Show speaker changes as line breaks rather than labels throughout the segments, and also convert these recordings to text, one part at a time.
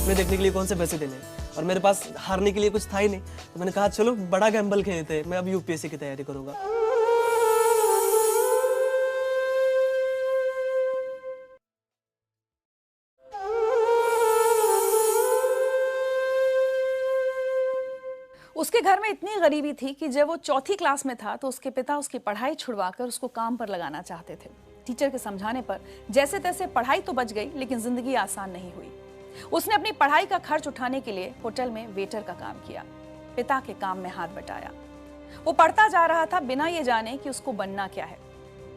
सपने देखने के लिए कौन से पैसे देने, और मेरे पास हारने के लिए कुछ था ही नहीं। तो मैंने कहा चलो बड़ा गैम्बल खेलते हैं, मैं अब यूपीएससी की तैयारी करूँगा।
उसके घर में इतनी गरीबी थी कि जब वो चौथी क्लास में था तो उसके पिता उसकी पढ़ाई छुड़वाकर उसको काम पर लगाना चाहते थे। टीचर के समझाने पर जैसे तैसे पढ़ाई तो बच गई, लेकिन जिंदगी आसान नहीं हुई। उसने अपनी पढ़ाई का खर्च उठाने के लिए होटल में वेटर का काम किया, पिता के काम में हाथ बटाया। वो पढ़ता जा रहा था बिना ये जाने कि उसको बनना क्या है।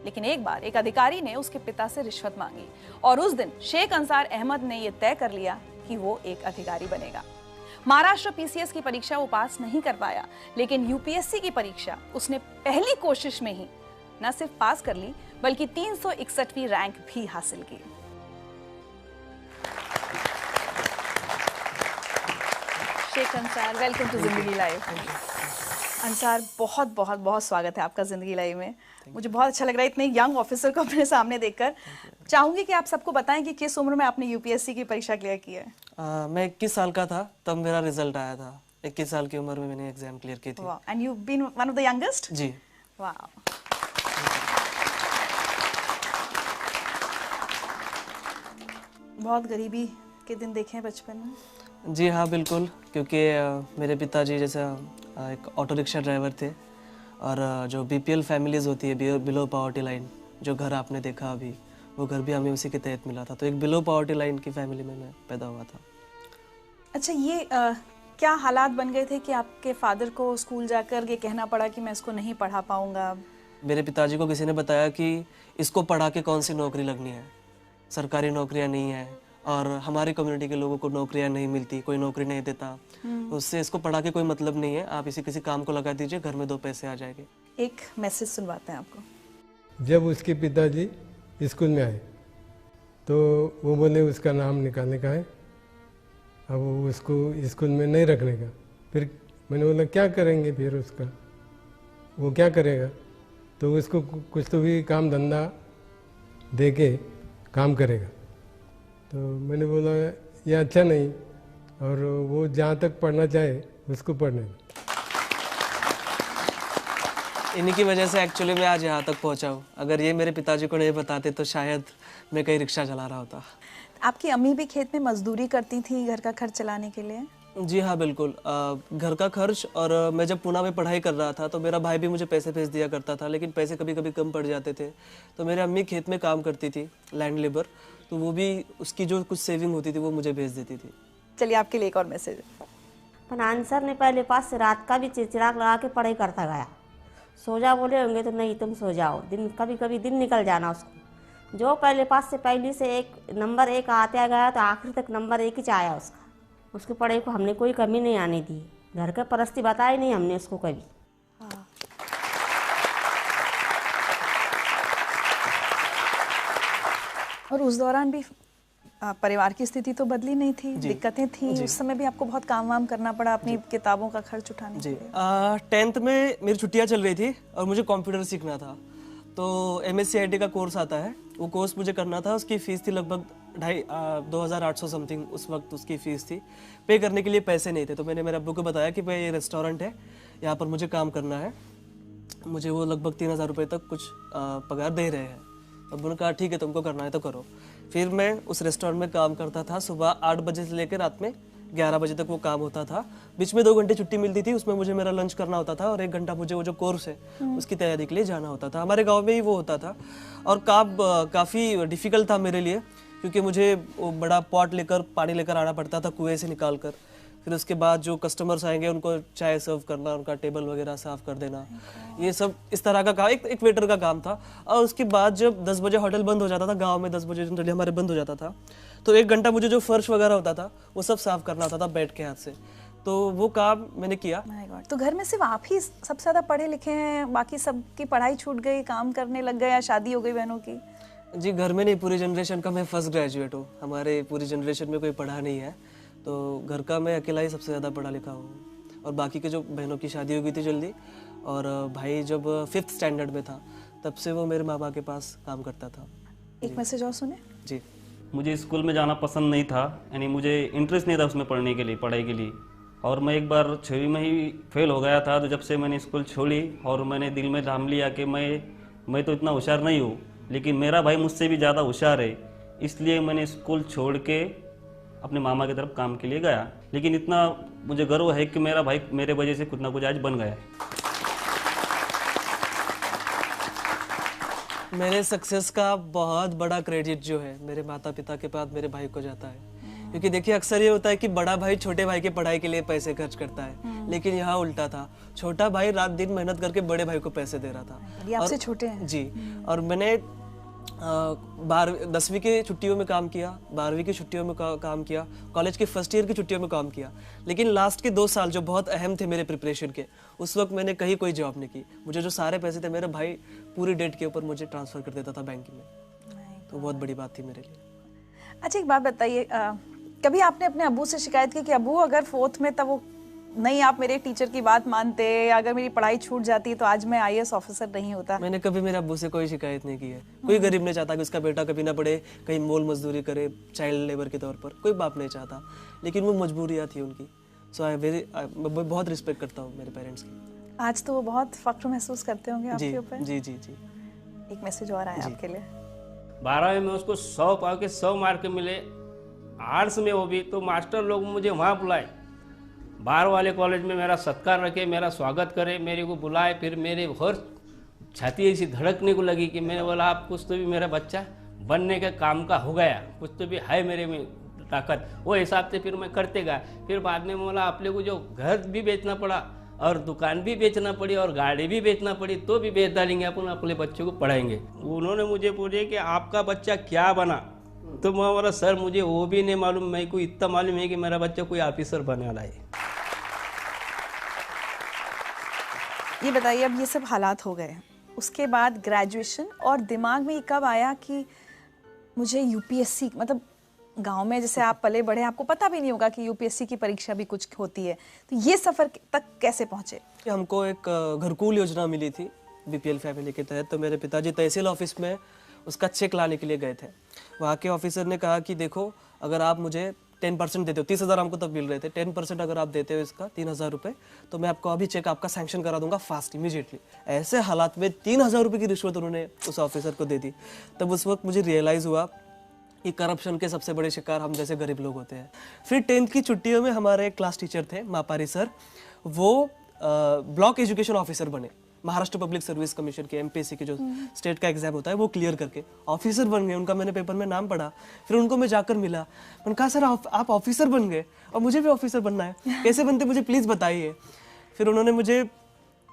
लेकिन एक बार एक अधिकारी ने उसके पिता से रिश्वत मांगी और उस दिन शेख अंसार अहमद ने यह तय कर लिया कि वो एक अधिकारी बनेगा। महाराष्ट्र पीसीएस की परीक्षा वो पास नहीं कर पाया, लेकिन यूपीएससी की परीक्षा उसने पहली कोशिश में ही न सिर्फ पास कर ली, बल्कि 361वीं रैंक भी हासिल की। शेख अंसार, वेलकम टू जिंदगी लाइव। अंसार, बहुत बहुत बहुत स्वागत है आपका जिंदगी लाइव में। मुझे बहुत अच्छा लग रहा है इतने यंग ऑफिसर को अपने सामने देखकर। चाहूंगी कि आप सबको बताएं कि किस उम्र में आपने यूपीएससी की परीक्षा क्लियर की है।
मैं 21 साल का था तब मेरा रिजल्ट आया था। 21 साल की उम्र में मैंने एग्जाम क्लियर की थी।
And you been one of the youngest?
जी।
वाह। बहुत गरीबी के दिन देखे हैं बचपन में?
जी हाँ बिल्कुल, क्योंकि मेरे पिताजी जैसे एक ऑटो रिक्शा ड्राइवर थे, और जो बीपीएल फैमिलीज होती है, बिलो पॉवर्टी लाइन, जो घर आपने देखा अभी, वो घर भी हमें उसी के तहत मिला था। तो एक बिलो पॉवर्टी लाइन की फैमिली में मैं पैदा हुआ था।
अच्छा, ये क्या हालात बन गए थे कि आपके फादर को स्कूल जाकर ये कहना पड़ा कि मैं इसको नहीं पढ़ा पाऊंगा?
मेरे पिताजी को किसी ने बताया कि इसको पढ़ा के कौन सी नौकरी लगनी है, सरकारी नौकरियां नहीं है, और हमारी कम्युनिटी के लोगों को नौकरियां नहीं मिलती, कोई नौकरी नहीं देता, तो उससे इसको पढ़ा के कोई मतलब नहीं है, आप इसी किसी काम को लगा दीजिए, घर में 2 पैसे आ जाएंगे। एक
मैसेज सुनवाते हैं आपको।
जब उसके पिताजी स्कूल में आए तो वो बोले उसका नाम निकालने का है, अब उसको स्कूल में नहीं रखने का। फिर मैंने बोला क्या करेंगे फिर उसका, वो क्या करेगा? तो उसको कुछ तो भी काम धंधा दे के काम करेगा। तो मैंने बोला ये अच्छा नहीं, और वो जहाँ तक पढ़ना चाहे उसको पढ़ने दो।
इन्हीं की वजह से एक्चुअली मैं आज यहाँ तक पहुँचा हूँ। अगर ये मेरे पिताजी को नहीं बताते तो शायद मैं कहीं रिक्शा चला रहा होता।
आपकी अम्मी भी खेत में मजदूरी करती थी घर का खर्च चलाने के लिए?
जी हाँ बिल्कुल, घर का खर्च, और मैं जब पुणे में पढ़ाई कर रहा था तो मेरा भाई भी मुझे पैसे भेज दिया करता था, लेकिन पैसे कभी कभी कम पड़ जाते थे। तो मेरी अम्मी खेत में काम करती थी, लैंड लेबर, तो वो भी उसकी जो कुछ सेविंग होती थी वो मुझे भेज देती थी।
चलिए आपके लिए एक और मैसेज।
पर आंसर ने पहले पास से रात का भी चिड़चिड़ाक लगा के पढ़ाई करता गया। सो जा बोले होंगे तो नहीं तुम सो जाओ, दिन कभी कभी दिन निकल जाना उसको। जो पहले पास से पहली से नंबर 1 आते गया तो आखिर तक नंबर 1 ही आया उसका। उसकी पढ़ाई को हमने कोई कमी नहीं आने दी, घर के परिस्थिति बताई नहीं हमने उसको कभी।
और उस दौरान भी परिवार की स्थिति तो बदली नहीं थी, दिक्कतें थी उस समय भी आपको बहुत काम वाम करना पड़ा अपनी किताबों का खर्च उठाने के लिए।
10th में मेरी छुट्टियां चल रही थी और मुझे कंप्यूटर सीखना था, तो MSc का कोर्स आता है, वो कोर्स मुझे करना था। उसकी फ़ीस थी लगभग 2,800 समथिंग, उस वक्त उसकी फ़ीस थी। पे करने के लिए पैसे नहीं थे, तो मैंने मेरे अब्बू को बताया कि भाई ये रेस्टोरेंट है, यहाँ पर मुझे काम करना है, मुझे वो लगभग 3,000 रुपये तक कुछ पगार दे रहे हैं। अब उन्होंने कहा ठीक है तुमको करना है तो करो। फिर मैं उस रेस्टोरेंट में काम करता था, सुबह 8 बजे से लेकर रात में 11 बजे तक वो काम होता था। बीच में 2 घंटे छुट्टी मिलती थी, उसमें मुझे मेरा लंच करना होता था, और 1 घंटा मुझे वो जो कोर्स है उसकी तैयारी के लिए जाना होता था। हमारे गांव में ही वो होता था, और काफ़ी डिफ़िकल्ट था मेरे लिए, क्योंकि मुझे वो बड़ा पॉट लेकर पानी लेकर आना पड़ता था कुएँ से निकाल कर। फिर उसके बाद जो कस्टमर्स आएंगे उनको चाय सर्व करना, उनका टेबल वगैरह साफ़ कर देना, ये सब इस तरह का काम एक वेटर का काम था। और उसके बाद जब 10 बजे होटल बंद हो जाता था, गांव में 10 बजे जनरली हमारे बंद हो जाता था, तो 1 घंटा मुझे जो फर्श वगैरह होता था वो सब साफ़ करना होता था बैठ के हाथ से। तो वो काम मैंने किया।
तो घर में सिर्फ आप ही सबसे ज़्यादा पढ़े लिखे हैं, बाकी सबकी पढ़ाई छूट गई, काम करने लग गए या शादी हो गई बहनों की?
जी घर में नहीं, पूरी जनरेशन का मैं फर्स्ट ग्रेजुएट हूँ। हमारे पूरी जनरेशन में कोई पढ़ा नहीं है, तो घर का मैं अकेला ही सबसे ज़्यादा पढ़ा लिखा हूँ। और बाकी के जो बहनों की शादी हो गई थी जल्दी, और भाई जब 5th स्टैंडर्ड में था तब से वो मेरे माँ बाप के पास काम करता था।
एक मैसेज और सुने
जी।
मुझे स्कूल में जाना पसंद नहीं था, यानी मुझे इंटरेस्ट नहीं था उसमें पढ़ने के लिए, पढ़ाई के लिए। और मैं एक बार 6वीं में ही फेल हो गया था। तो जब से मैंने स्कूल छोड़ी और मैंने दिल में ठान लिया कि मैं तो इतना होशियार नहीं हूँ, लेकिन मेरा भाई मुझसे भी ज़्यादा होशियार है, इसलिए मैंने स्कूल छोड़ के अपने मामा की तरफ काम के लिए गया। लेकिन इतना मुझे गर्व है कि मेरा भाई मेरे वजह से कुछ ना कुछ आज बन गया है।
मेरे सक्सेस का बहुत बड़ा क्रेडिट जो है मेरे माता पिता के बाद मेरे भाई को जाता है। क्योंकि देखिए अक्सर ये होता है कि बड़ा भाई छोटे भाई की पढ़ाई के लिए पैसे खर्च करता है, लेकिन यहाँ उल्टा था। छोटा भाई रात दिन मेहनत करके बड़े भाई को पैसे दे रहा था।
ये आपसे छोटे हैं?
जी। और मैंने 10वीं की छुट्टियों में काम किया, 12वीं की छुट्टियों में काम किया, कॉलेज के फर्स्ट ईयर की छुट्टियों में काम किया। लेकिन लास्ट के 2 साल जो बहुत अहम थे मेरे प्रिपरेशन के, उस वक्त मैंने कहीं कोई जॉब नहीं की। मुझे जो सारे पैसे थे मेरा भाई पूरी डेट के ऊपर मुझे ट्रांसफ़र कर देता था बैंक में। तो बहुत बड़ी बात थी मेरे लिए।
अच्छा एक बात बताइए, कभी आपने अपने अब्बू से शिकायत की कि अब्बू अगर 4th में तब वो नहीं आप मेरे टीचर की बात मानते, या अगर मेरी पढ़ाई छूट जाती तो आज मैं IAS ऑफिसर नहीं होता?
मैंने कभी मेरे अब्बू से कोई शिकायत नहीं की है। कोई गरीब नहीं चाहता कि उसका बेटा कभी ना पढ़े, कहीं मोल मजदूरी करे चाइल्ड लेबर के तौर पर, कोई बाप नहीं चाहता। लेकिन वो मजबूरियाँ थी उनकी। सो मैं बहुत रिस्पेक्ट करता हूँ मेरे पेरेंट्स की।
आज तो वो बहुत फख्र महसूस करते होंगे
जी
आपके ऊपर।
जी जी जी।
एक मैसेज और आया आपके लिए।
12वीं में उसको 100 पाव के 100 मार्क मिले, आर्ट्स में वो भी। तो मास्टर लोग मुझे वहाँ बुलाए, बाहर वाले कॉलेज में मेरा सत्कार रखे, मेरा स्वागत करे, मेरे को बुलाए। फिर मेरे और छाती ऐसी धड़कने को लगी कि मैंने बोला आप कुछ तो भी मेरा बच्चा बनने के काम का हो गया, कुछ तो भी है मेरे में ताकत। वो हिसाब से फिर मैं करते गया। फिर बाद में बोला अपने को जो घर भी बेचना पड़ा और दुकान भी बेचना पड़ी और गाड़ी भी बेचना पड़ी तो भी बेच डालेंगे, अपन अपने बच्चों को पढ़ाएंगे। उन्होंने मुझे पूछे कि आपका बच्चा क्या बना, तो मैं बोला सर मुझे वो भी नहीं मालूम, मेरे को इतना मालूम है कि मेरा बच्चा कोई ऑफिसर बनने वाला है।
ये बताइए, अब ये सब हालात हो गए, उसके बाद ग्रेजुएशन, और दिमाग में ये कब आया कि मुझे UPSC, मतलब गांव में जैसे आप पले बढ़े, आपको पता भी नहीं होगा कि UPSC की परीक्षा भी कुछ होती है, तो ये सफ़र तक कैसे पहुँचे?
हमको एक घरकुल योजना मिली थी BPL फैमिली के तहत। तो मेरे पिताजी तहसील ऑफिस में उसका चेक लाने के लिए गए थे। वहाँ के ऑफिसर ने कहा कि देखो अगर आप मुझे 10% देते हो, 30,000 हमको तब मिल रहे थे, 10% अगर आप देते हो इसका 3,000 रुपये, तो मैं आपको अभी चेक आपका सैंक्शन करा दूंगा फास्ट इमीडिएटली। ऐसे हालात में 3,000 रुपये की रिश्वत उन्होंने उस ऑफिसर को दे दी। तब उस वक्त मुझे रियलाइज़ हुआ कि करप्शन के सबसे बड़े शिकार हम जैसे गरीब लोग होते हैं। फिर 10th की छुट्टियों में हमारे क्लास टीचर थे मापारी सर, वो ब्लॉक एजुकेशन ऑफिसर बने। महाराष्ट्र पब्लिक सर्विस कमीशन के MPSC के जो स्टेट का एग्जाम होता है वो क्लियर करके ऑफिसर बन गए। उनका मैंने पेपर में नाम पढ़ा, फिर उनको मैं जाकर मिला, मैंने कहा सर आप ऑफिसर बन गए और मुझे भी ऑफिसर बनना है, कैसे बनते मुझे प्लीज़ बताइए। फिर उन्होंने मुझे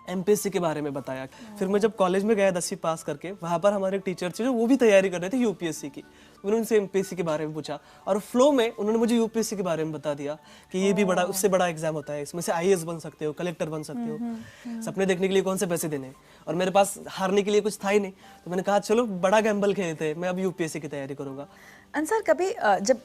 MPSC के बारे में बताया। फिर मैं जब कॉलेज में गया 10वीं पास करके, वहाँ पर हमारे एक टीचर थे जो वो भी तैयारी कर रहे थे UPSC की। उन्होंने उनसे MPSC के बारे में पूछा और फ्लो में उन्होंने मुझे UPSC के बारे में बता दिया कि ये भी बड़ा, उससे बड़ा एग्जाम होता है, इसमें से IAS बन सकते हो, कलेक्टर बन सकते हो। सपने देखने के लिए कौन से पैसे देने, और मेरे पास हारने के लिए कुछ था ही नहीं। तो मैंने कहा चलो बड़ा गैम्बल खेलते हैं, मैं अब UPSC की तैयारी करूँगा।
अंसर, कभी जब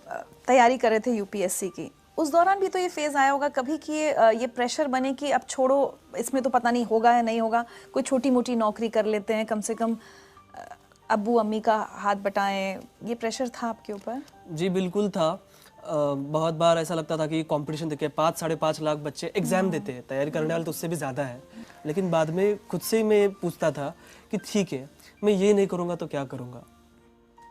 तैयारी कर रहे थे UPSC की, उस दौरान भी तो ये फेज आया होगा कभी कि ये प्रेशर बने कि अब छोड़ो, इसमें तो पता नहीं होगा या नहीं होगा, कोई छोटी मोटी नौकरी कर लेते हैं, कम से कम अब्बू अम्मी का हाथ बटाएं, ये प्रेशर था आपके ऊपर?
जी बिल्कुल था। बहुत बार ऐसा लगता था कि कंपटीशन देखिए 5-5.5 लाख बच्चे एग्जाम देते हैं, तैयारी करने वाले तो उससे भी ज़्यादा है। लेकिन बाद में खुद से मैं पूछता था कि ठीक है मैं ये नहीं करूँगा तो क्या करूँगा,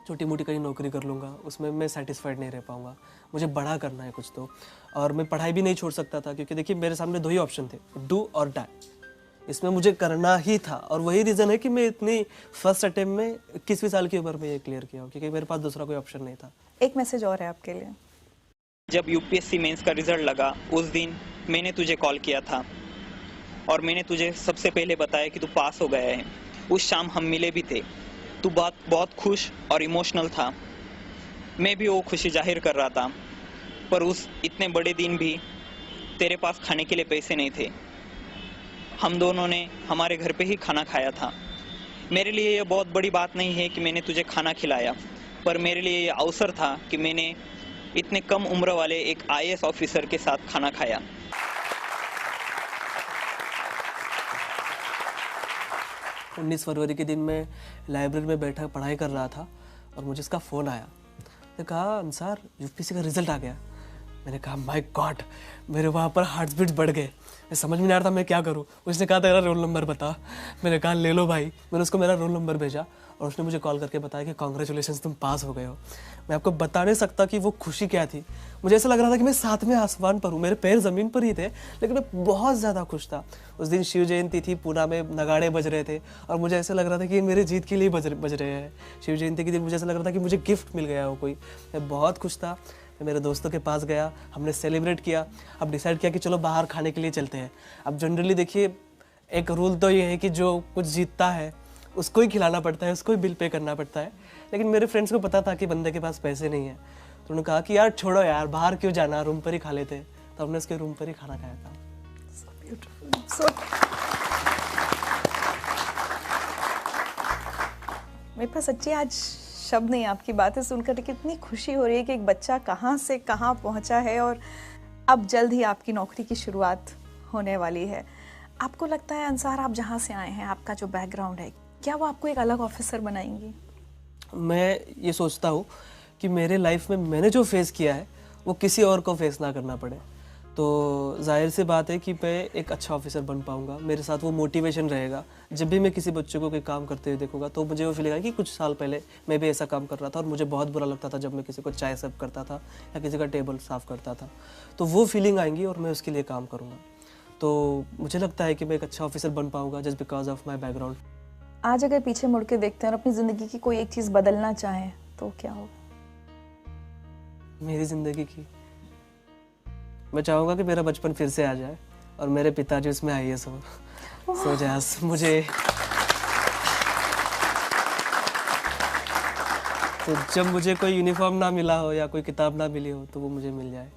छोटी मोटी कहीं नौकरी कर लूँगा, उसमें मैं सेटिस्फाइड नहीं रह पाऊँगा, मुझे बड़ा करना है कुछ तो। और मैं पढ़ाई भी नहीं छोड़ सकता था क्योंकि देखिए मेरे सामने 2 ही ऑप्शन थे, डू और डाई। इसमें मुझे करना ही था और वही रीज़न है कि मैं इतनी फर्स्ट अटेम्प्ट में 21वीं साल की उम्र में ये क्लियर किया, क्योंकि मेरे पास दूसरा कोई ऑप्शन नहीं था।
एक मैसेज और है आपके लिए।
जब UPSC मेंस का रिजल्ट लगा उस दिन मैंने तुझे कॉल किया था और मैंने तुझे सबसे पहले बताया कि तू पास हो गया है। उस शाम हम मिले भी थे, तू बहुत खुश और इमोशनल था, मैं भी वो खुशी जाहिर कर रहा था। पर उस इतने बड़े दिन भी तेरे पास खाने के लिए पैसे नहीं थे। हम दोनों ने हमारे घर पे ही खाना खाया था। मेरे लिए ये बहुत बड़ी बात नहीं है कि मैंने तुझे खाना खिलाया, पर मेरे लिए ये अवसर था कि मैंने इतने कम उम्र वाले एक IAS ऑफिसर के साथ खाना खाया।
19 फरवरी के दिन मैं लाइब्रेरी में बैठा पढ़ाई कर रहा था और मुझे इसका फ़ोन आया। ने कहा अंसार यूपीएससी का रिजल्ट आ गया। मैंने कहा माय गॉड, मेरे वहाँ पर हार्ट बीट बढ़ गए, मैं समझ में नहीं आ रहा था मैं क्या करूँ। उसने कहा तेरा रोल नंबर बता। मैंने कहा ले लो भाई। मैंने उसको मेरा रोल नंबर भेजा और उसने मुझे कॉल करके बताया कि कॉन्ग्रेचुलेशंस तुम पास हो गए हो। मैं आपको बता नहीं सकता कि वो खुशी क्या थी। मुझे ऐसा लग रहा था कि मैं सातवें आसमान पर हूँ, मेरे पैर ज़मीन पर ही थे, लेकिन मैं बहुत ज़्यादा खुश था। उस दिन शिव जयंती थी, पूना में नगाड़े बज रहे थे और मुझे ऐसा लग रहा था कि ये मेरे जीत के लिए बज रहे हैं। शिव जयंती के दिन मुझे ऐसा लग रहा था कि मुझे गिफ्ट मिल गया हो कोई। मैं बहुत खुश था। मैं मेरे दोस्तों के पास गया, हमने सेलिब्रेट किया। अब डिसाइड किया कि चलो बाहर खाने के लिए चलते हैं। अब जनरली देखिए एक रूल तो ये है कि जो कुछ जीतता है उसको ही खिलाना पड़ता है, उसको ही बिल पे करना पड़ता है। लेकिन मेरे फ्रेंड्स को पता था कि बंदे के पास पैसे नहीं है, तो उन्होंने कहा कि यार छोड़ो यार, बाहर क्यों जाना, रूम पर ही खा लेते। तो हमने उसके रूम पर ही खाना खाया था।
मेरे पास सच्ची आज शब्द नहीं आपकी बातें सुनकर, कितनी खुशी हो रही है कि एक बच्चा कहाँ से कहाँ पहुँचा है और अब जल्द ही आपकी नौकरी की शुरुआत होने वाली है। आपको लगता है अंसार, आप जहाँ से आए हैं, आपका जो बैकग्राउंड है, क्या वो आपको एक अलग ऑफिसर बनाएंगी? मैं
ये सोचता हूँ कि मेरे लाइफ में मैंने जो फेस किया है वो किसी और को फेस ना करना पड़े। तो जाहिर सी बात है कि मैं एक अच्छा ऑफिसर बन पाऊँगा। मेरे साथ वो मोटिवेशन रहेगा। जब भी मैं किसी बच्चे को कोई काम करते हुए देखूंगा तो मुझे वो फीलिंग आएगी कि कुछ साल पहले मैं भी ऐसा काम कर रहा था और मुझे बहुत बुरा लगता था जब मैं किसी को चाय सर्व करता था या किसी का टेबल साफ़ करता था। तो वो फीलिंग आएंगी और मैं उसके लिए काम करूँगा। तो मुझे लगता है कि मैं एक अच्छा ऑफिसर बन पाऊँगा just because of my background.
आज अगर पीछे मुड़ के देखते हैं और अपनी ज़िंदगी की कोई एक चीज़ बदलना चाहें तो क्या होगा?
मेरी ज़िंदगी की मैं चाहूँगा कि मेरा बचपन फिर से आ जाए और मेरे पिताजी उसमें IAS हो। सो जैस मुझे तो जब मुझे कोई यूनिफॉर्म ना मिला हो या कोई किताब ना मिली हो तो वो मुझे मिल जाए।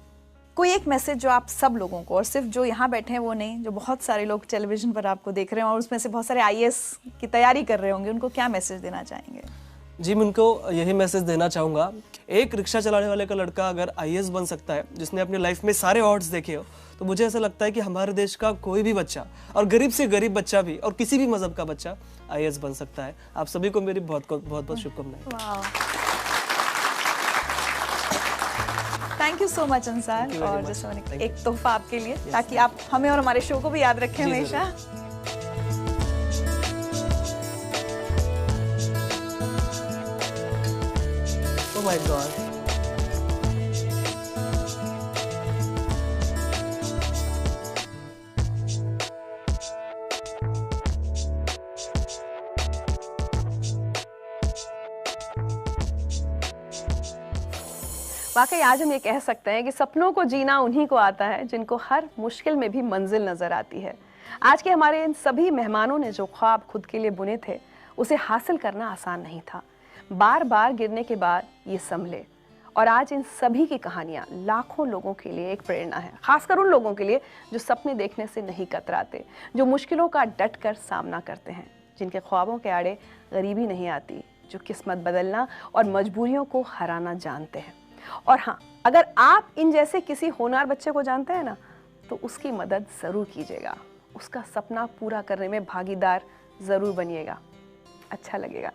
कोई एक मैसेज जो आप सब लोगों को, और सिर्फ जो यहाँ बैठे हैं वो नहीं, जो बहुत सारे लोग टेलीविजन पर आपको देख रहे हैं और उसमें से बहुत सारे IAS की तैयारी कर रहे होंगे, उनको क्या मैसेज देना चाहेंगे?
जी, मैं उनको यही मैसेज देना चाहूँगा, एक रिक्शा चलाने वाले का लड़का अगर IAS बन सकता है, जिसने अपनी लाइफ में सारे ऑड्स देखे हो, तो मुझे ऐसा लगता है कि हमारे देश का कोई भी बच्चा, और गरीब से गरीब बच्चा भी, और किसी भी मजहब का बच्चा IAS बन सकता है। आप सभी को मेरी बहुत बहुत शुभकामनाएं।
Thank you so much Ansar. और जैसे मैंने एक तोहफा आपके लिए, ताकि आप हमें और हमारे शो को भी याद रखें हमेशा।
Oh my God.
वाकई आज हम ये कह सकते हैं कि सपनों को जीना उन्हीं को आता है जिनको हर मुश्किल में भी मंजिल नजर आती है। आज के हमारे इन सभी मेहमानों ने जो ख्वाब खुद के लिए बुने थे, उसे हासिल करना आसान नहीं था। बार बार गिरने के बाद ये संभले, और आज इन सभी की कहानियां लाखों लोगों के लिए एक प्रेरणा है, खासकर उन लोगों के लिए जो सपने देखने से नहीं कतराते, जो मुश्किलों का डट कर सामना करते हैं, जिनके ख्वाबों के आड़े गरीबी नहीं आती, जो किस्मत बदलना और मजबूरियों को हराना जानते हैं। और हाँ, अगर आप इन जैसे किसी होनहार बच्चे को जानते हैं ना, तो उसकी मदद ज़रूर कीजिएगा, उसका सपना पूरा करने में भागीदार ज़रूर बनिएगा, अच्छा लगेगा।